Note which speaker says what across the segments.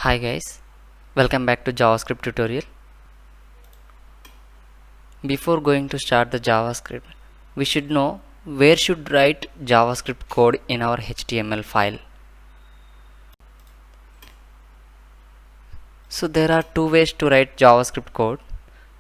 Speaker 1: Hi guys, welcome back to JavaScript tutorial. Before going to start the JavaScript, we should know where should write JavaScript code in our HTML file. So there are two ways to write JavaScript code.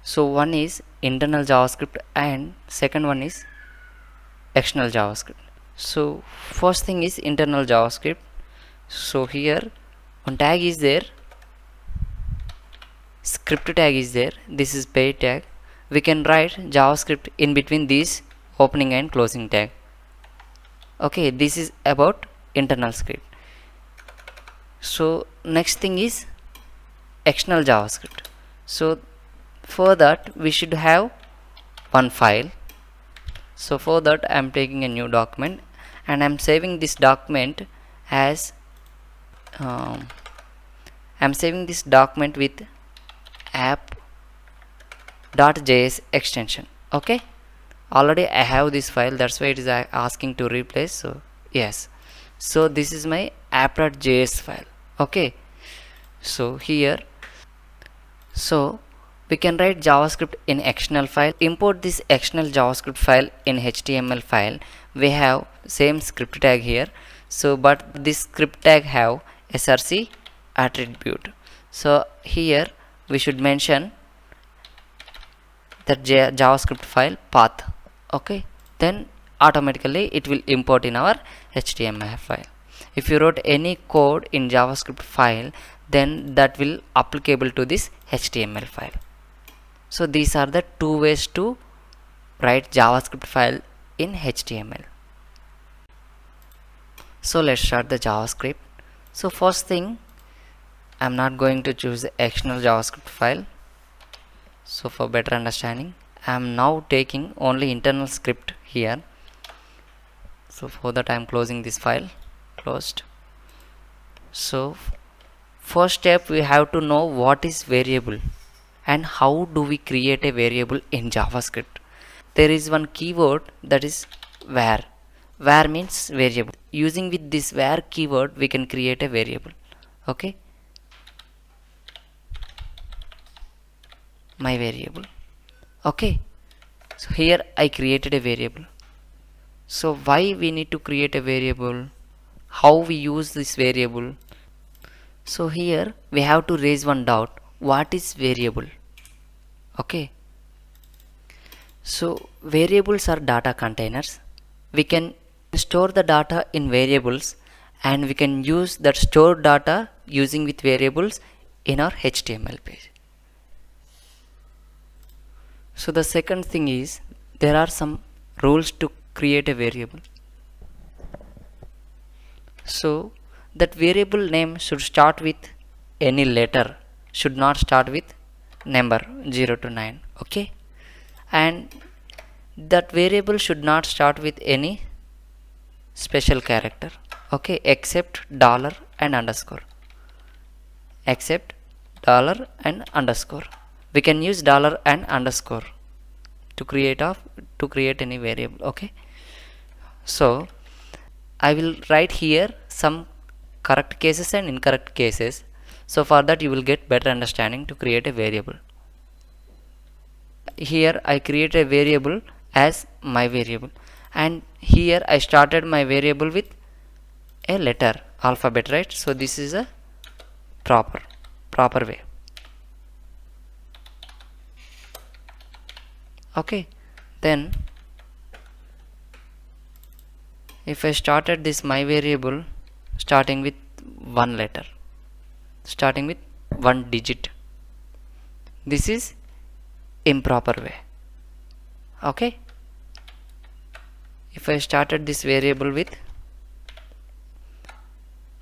Speaker 1: So one is internal JavaScript and second one is external JavaScript. So first thing is internal JavaScript. So here one tag is there, script tag is there, this is pay tag. We can write JavaScript in between these opening and closing tag. Okay, this is about internal script. So next thing is external JavaScript. So for that we should have one file. So for that I am taking a new document and I am saving this document as I am saving this document with app.js extension. Okay, already I have this file, that's why it is asking to replace. So yes, so this is my app.js file. Okay, so here, so we can write JavaScript in external file. Import this external JavaScript file in HTML file. We have same script tag here. So but this script tag have src attribute. So here we should mention that JavaScript file path. Okay, then automatically it will import in our HTML file. If you wrote any code in JavaScript file, then that will applicable to this HTML file. So these are the two ways to write JavaScript file in HTML. So let's start the JavaScript. So first thing, I'm not going to choose the external JavaScript file. So for better understanding, I am now taking only internal script here. So for that I am closing this file, closed. So first step, we have to know what is variable and how do we create a variable in JavaScript. There is one keyword, that is var. Var means variable. Using with this var keyword we can create a variable. Okay, my variable. Okay, so here I created a variable. So why we need to create a variable, how we use this variable. So here we have to raise one doubt, what is variable? Okay, so variables are data containers. We can store the data in variables and we can use that stored data using with variables in our HTML page. So the second thing is, there are some rules to create a variable. So that variable name should start with any letter, should not start with number 0 to 9. Okay, and that variable should not start with any special character. Okay, except dollar and underscore. Except dollar and underscore. We can use dollar and underscore to create any variable. Okay, so I will write here some correct cases and incorrect cases. So for that you will get better understanding to create a variable. Here I create a variable as my variable, and here I started my variable with a letter, alphabet, right? So this is a proper way. Okay, then if I started this my variable starting with 1 letter, starting with 1 digit, this is improper way. Okay, if I started this variable with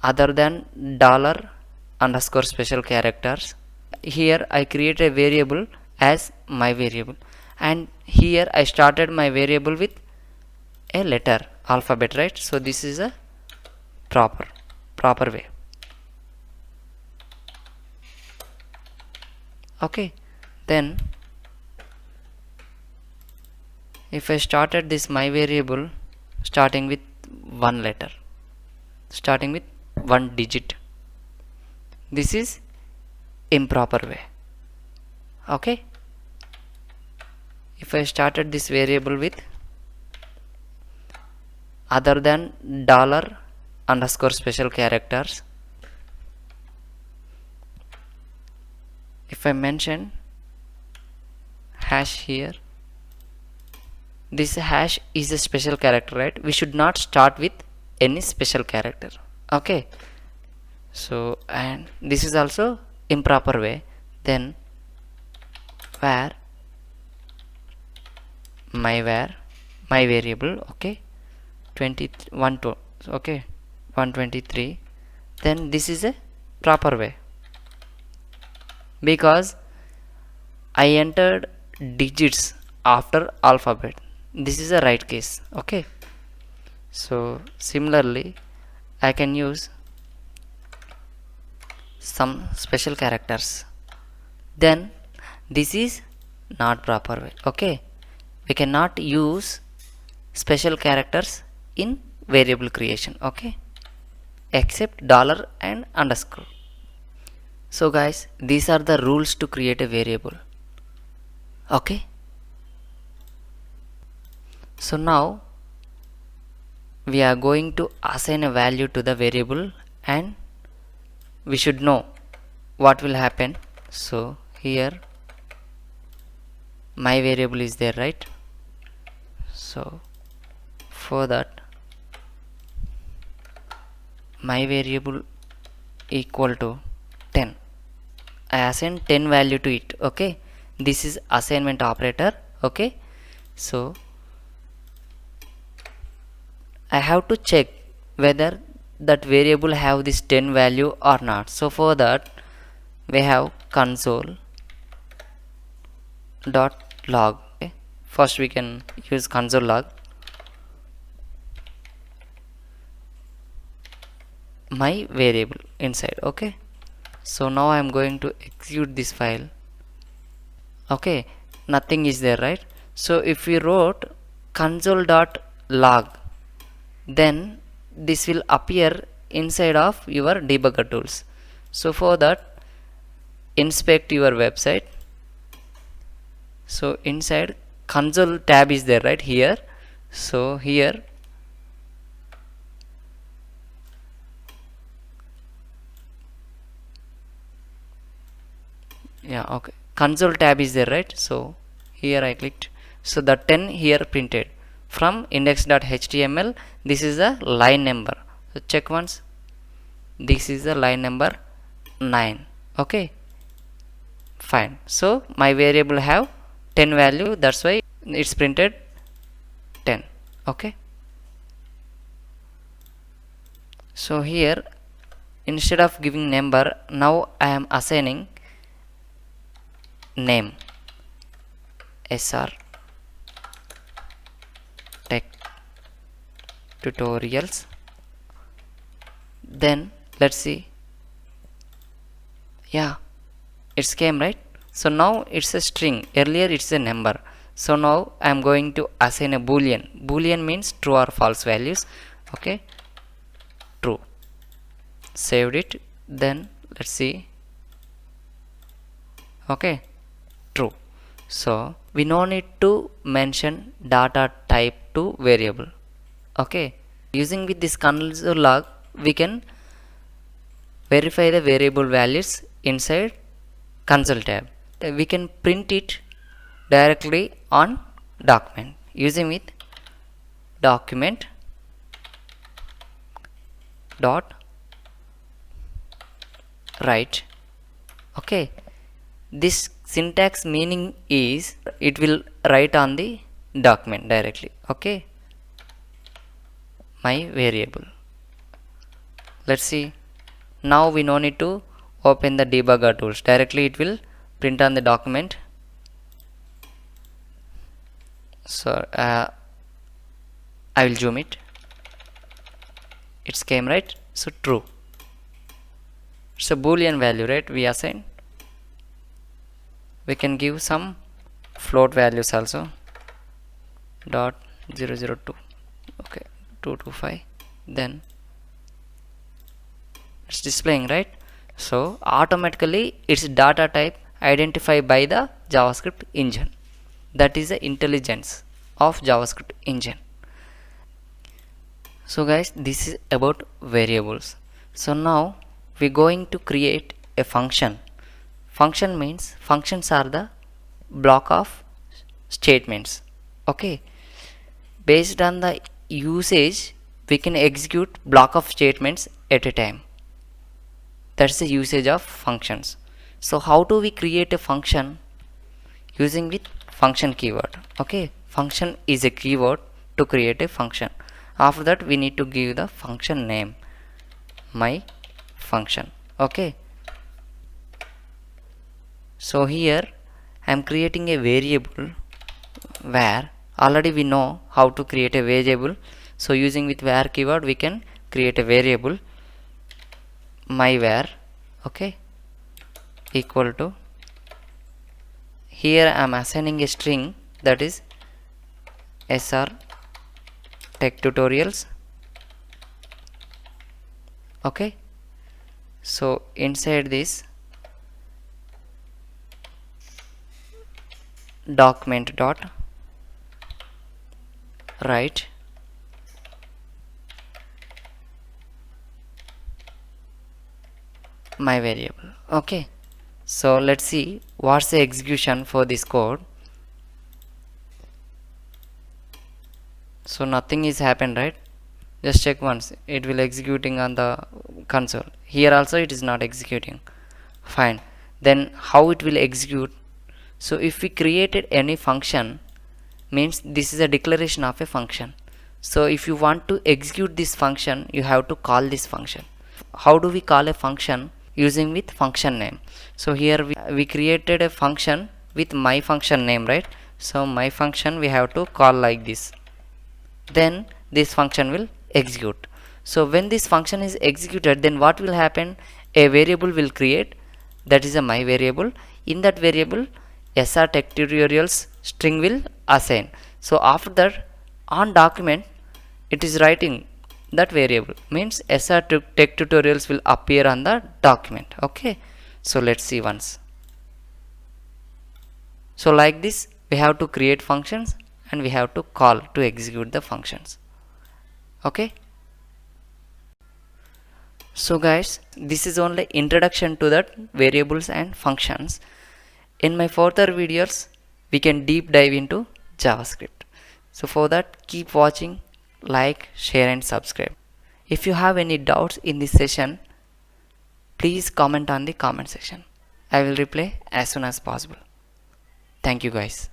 Speaker 1: other than dollar underscore special characters, here I create a variable as my variable, and here I started my variable with a letter, alphabet, right? So this is a proper way. Okay, then if I started this my variable starting with 1 letter, starting with 1 digit, This is improper way. Okay, if I started this variable with other than dollar underscore special characters, if I mention hash here, this hash is a special character, right? We should not start with any special character. Okay, so and this is also improper way. Then var my variable, okay, 21 to, okay, 123. Then this is a proper way because I entered digits after alphabet. This is a right case. Okay, so similarly I can use some special characters. Then this is not proper way. Okay, we cannot use special characters in variable creation. Okay, except dollar and underscore. So guys, these are the rules to create a variable. Okay, so now we are going to assign a value to the variable and we should know what will happen. So here my variable is there, right? So for that my variable equal to 10, I assign 10 value to it. Okay, this is assignment operator. Okay, so I have to check whether that variable have this 10 value or not. So for that we have console dot log. Okay, first we can use console log my variable inside. Okay, so now I am going to execute this file. Okay, nothing is there, right? So if we wrote console dot log, then this will appear inside of your debugger tools. So for that, inspect your website. So inside console tab is there, right here. So here yeah, okay, console tab is there, right? So here I clicked, so the 10 here printed from index.html. This is a line number, so check once, this is the line number 9. Okay, fine. So my variable have 10 value, that's why it's printed 10. Okay, so here instead of giving number, now I am assigning name SR Tech Tutorials. Then let's see, yeah, it's came, right? So now it's a string, earlier it's a number. So now I am going to assign a boolean. Boolean means true or false values. Okay, true, saved it. Then let's see, okay, true. So we no need to mention data type to variable. Okay, using with this console log we can verify the variable values inside console tab. We can print it directly on document using with document dot write. Okay, this syntax meaning is it will write on the document directly. Okay, my variable, let's see, now we no need to open the debugger tools, directly it will print on the document. So I will zoom it, it's came, right? So true, it's a boolean value, right? We assign, we can give some float values also, dot 002, okay, 225. Then it's displaying, right? So automatically its data type identified by the JavaScript engine. That is the intelligence of JavaScript engine. So guys, this is about variables. So now we're going to create a function. Function means functions are the block of statements. Okay, based on the usage we can execute block of statements at a time. That's the usage of functions. So how do we create a function? Using with function keyword. Okay, function is a keyword to create a function. After that we need to give the function name, my function. Okay, so here I am creating a variable where already we know how to create a variable. So using with var keyword we can create a variable my var. Okay, equal to, here I am assigning a string, that is sr tech tutorials. Okay, so inside this document dot write my variable. Okay, so let's see what's the execution for this code. So nothing is happened, right? Just check once, it will executing on the console. Here also it is not executing. Fine, then how it will execute? So if we created any function, means this is a declaration of a function. So if you want to execute this function, you have to call this function. How do we call a function? Using with function name. So here we created a function with my function name, right? So my function we have to call like this, then this function will execute. So when this function is executed, then what will happen? A variable will create, that is a my variable. In that variable sr tech tutorials string will assign. So after that on document it is writing that variable, means sr tech tutorials will appear on the document. Okay, so let's see once. So like this we have to create functions and we have to call to execute the functions. Okay, so guys, this is only introduction to that variables and functions. In my further videos we can deep dive into JavaScript. So for that, keep watching, like, share and subscribe. If you have any doubts in this session, please comment on the comment section. I will reply as soon as possible. Thank you guys.